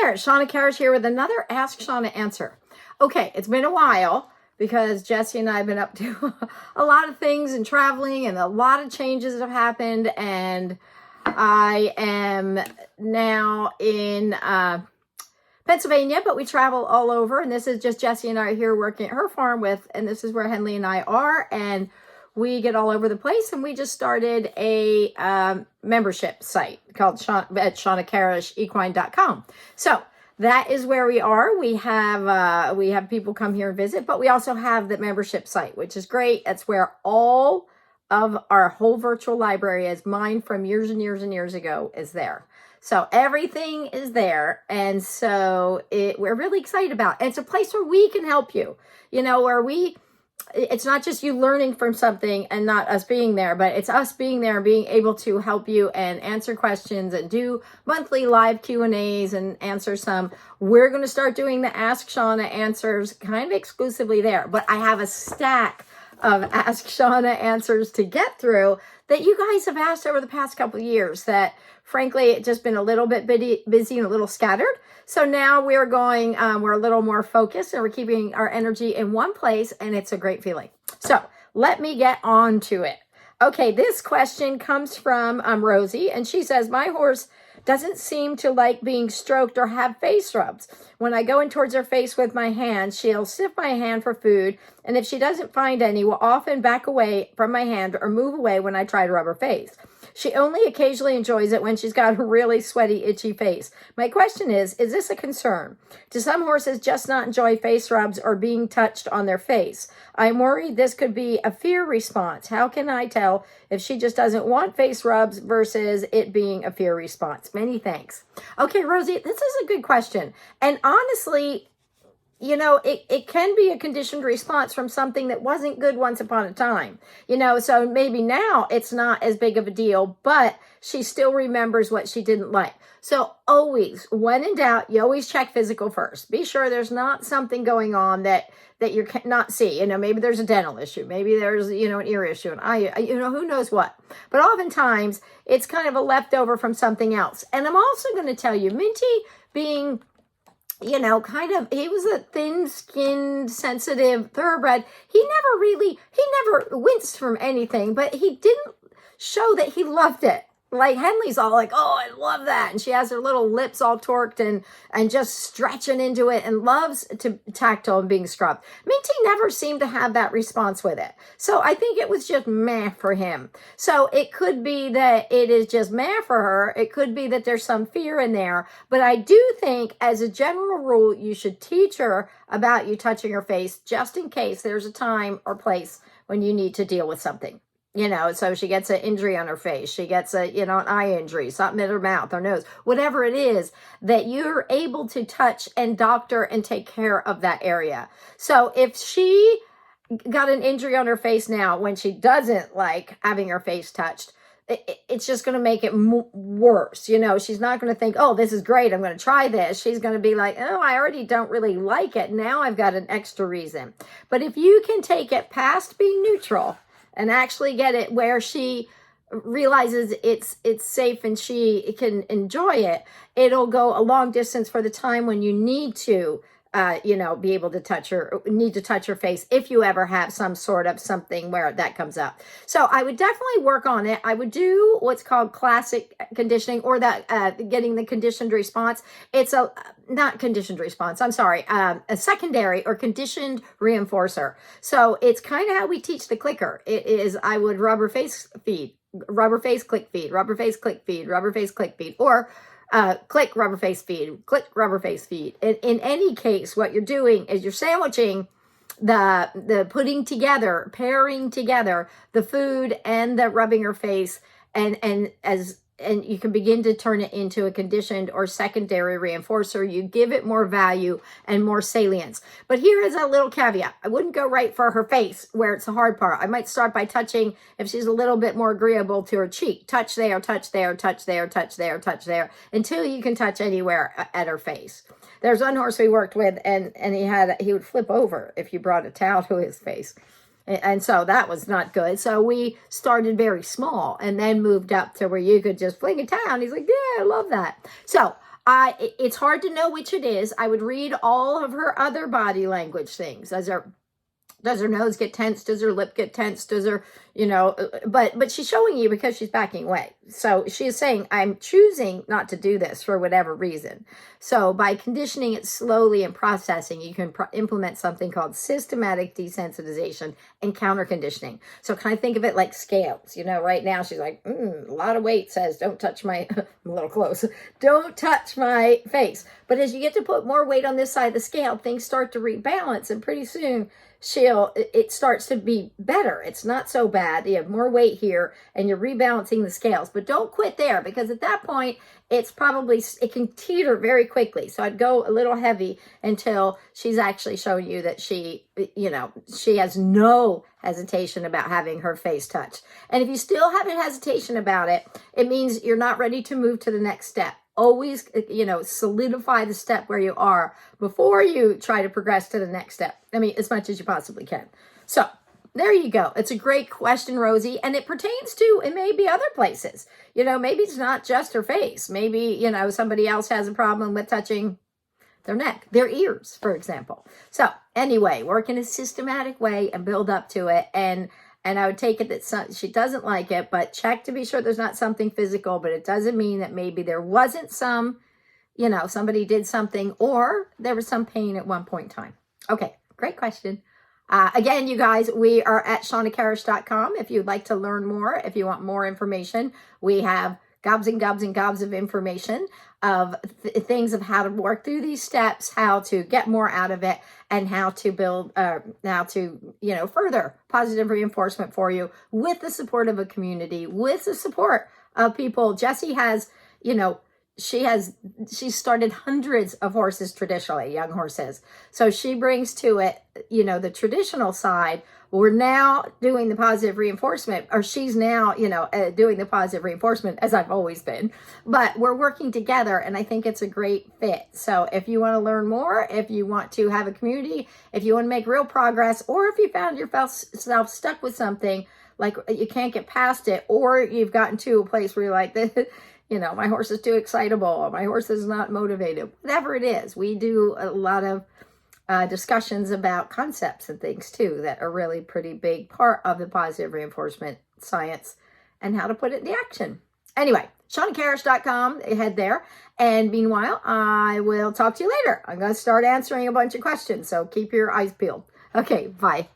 there, Shauna Karish here with another Ask Shauna answer. Okay, it's been a while because Jesse and I have been up to a lot of things and traveling and a lot of changes that have happened, and I am now in Pennsylvania, but we travel all over, and this is just Jesse and I are here working at her farm and this is where Henley and I are, and we get all over the place, and we just started a membership site called at ShaunaKarishEquine.com. So that is where we are. We have people come here and visit, but we also have the membership site, which is great. That's where all of our whole virtual library is. Mine from years and years and years ago is there. So everything is there, and so we're really excited about it. And it's a place where we can help you, it's not just you learning from something and not us being there, but it's us being there and being able to help you and answer questions and do monthly live Q&As and answer some. We're going to start doing the Ask Shauna answers kind of exclusively there, but I have a stack of Ask Shauna answers to get through that you guys have asked over the past couple of years that frankly, it's just been a little bit busy and a little scattered. So now we're going, we're a little more focused, and we're keeping our energy in one place, and it's a great feeling. So let me get on to it. Okay, this question comes from Rosie, and she says, my horse doesn't seem to like being stroked or have face rubs. When I go in towards her face with my hand, she'll sniff my hand for food, and if she doesn't find any, will often back away from my hand or move away when I try to rub her face. She only occasionally enjoys it when she's got a really sweaty, itchy face. My question is this a concern? Do some horses just not enjoy face rubs or being touched on their face? I'm worried this could be a fear response. How can I tell if she just doesn't want face rubs versus it being a fear response? Many thanks. Okay, Rosie, this is a good question. And honestly, it can be a conditioned response from something that wasn't good once upon a time. So maybe now it's not as big of a deal, but she still remembers what she didn't like. So always, when in doubt, you always check physical first. Be sure there's not something going on that you cannot see. Maybe there's a dental issue. Maybe there's, an ear issue, and who knows what. But oftentimes it's kind of a leftover from something else. And I'm also going to tell you, Minty being he was a thin-skinned, sensitive thoroughbred. He never winced from anything, but he didn't show that he loved it. Like Henley's all like, oh, I love that. And she has her little lips all torqued and just stretching into it and loves to tactile and being scrubbed. Minty never seemed to have that response with it. So I think it was just meh for him. So it could be that it is just meh for her. It could be that there's some fear in there. But I do think as a general rule, you should teach her about you touching her face just in case there's a time or place when you need to deal with something. So she gets an injury on her face. She gets an eye injury, something in her mouth or nose, whatever it is, that you're able to touch and doctor and take care of that area. So if she got an injury on her face now when she doesn't like having her face touched, it's just going to make it worse. She's not going to think, oh, this is great, I'm going to try this. She's going to be like, oh, I already don't really like it. Now I've got an extra reason. But if you can take it past being neutral and actually get it where she realizes it's safe and she can enjoy it, it'll go a long distance for the time when you need to, be able to touch her face if you ever have some sort of something where that comes up. So I would definitely work on it. I would do what's called classic conditioning, or that getting the conditioned response. It's not conditioned response, I'm sorry, a secondary or conditioned reinforcer. So it's kind of how we teach the clicker. It is, I would rubber face feed, rubber face click feed, rubber face click feed, rubber face click feed, or click rubber face feed, click rubber face feed. In any case, what you're doing is you're sandwiching the putting together, pairing together the food and the rubbing her face, and you can begin to turn it into a conditioned or secondary reinforcer. You give it more value and more salience. But here is a little caveat. I wouldn't go right for her face where it's the hard part. I might start by touching, if she's a little bit more agreeable, to her cheek. Touch there, touch there, touch there, touch there, touch there, until you can touch anywhere at her face. There's one horse we worked with, and he would flip over if you brought a towel to his face. And so that was not good. So we started very small and then moved up to where you could just fling a towel. He's like, yeah, I love that. So It's hard to know which it is. I would read all of her other body language things. Does her nose get tense? Does her lip get tense? Does her, but she's showing you because she's backing away. So she is saying, I'm choosing not to do this for whatever reason. So by conditioning it slowly and processing, you can implement something called systematic desensitization and counter conditioning. So can I think of it like scales? Right now she's like, a lot of weight says, don't touch my, I'm a little close, don't touch my face. But as you get to put more weight on this side of the scale, things start to rebalance, and pretty soon it starts to be better. It's not so bad. You have more weight here and you're rebalancing the scales, but don't quit there, because at that point it can teeter very quickly. So I'd go a little heavy until she's actually showing you that she has no hesitation about having her face touched. And if you still have a hesitation about it, it means you're not ready to move to the next step. Always, solidify the step where you are before you try to progress to the next step. As much as you possibly can. So there you go. It's a great question, Rosie. And it pertains to, it may be other places. Maybe it's not just her face. Maybe, somebody else has a problem with touching their neck, their ears, for example. So anyway, work in a systematic way and build up to it. And I would take it that she doesn't like it, but check to be sure there's not something physical, but it doesn't mean that maybe there wasn't somebody did something, or there was some pain at one point in time. Okay, great question. Again, you guys, we are at shawnakarish.com. If you'd like to learn more, if you want more information, we have gobs and gobs and gobs of information of things of how to work through these steps, how to get more out of it, and how to build, further positive reinforcement for you with the support of a community, with the support of people. Jessie has, she started hundreds of horses traditionally, young horses. So she brings to it, the traditional side. We're now doing the positive reinforcement, or she's now, doing the positive reinforcement, as I've always been. But we're working together, and I think it's a great fit. So if you want to learn more, if you want to have a community, if you want to make real progress, or if you found yourself stuck with something, like you can't get past it, or you've gotten to a place where you're like, my horse is too excitable, my horse is not motivated, whatever it is, we do a lot of discussions about concepts and things too that are really pretty big part of the positive reinforcement science and how to put it into action. Anyway, shawnakarish.com, head there. And meanwhile, I will talk to you later. I'm going to start answering a bunch of questions, so keep your eyes peeled. Okay, bye.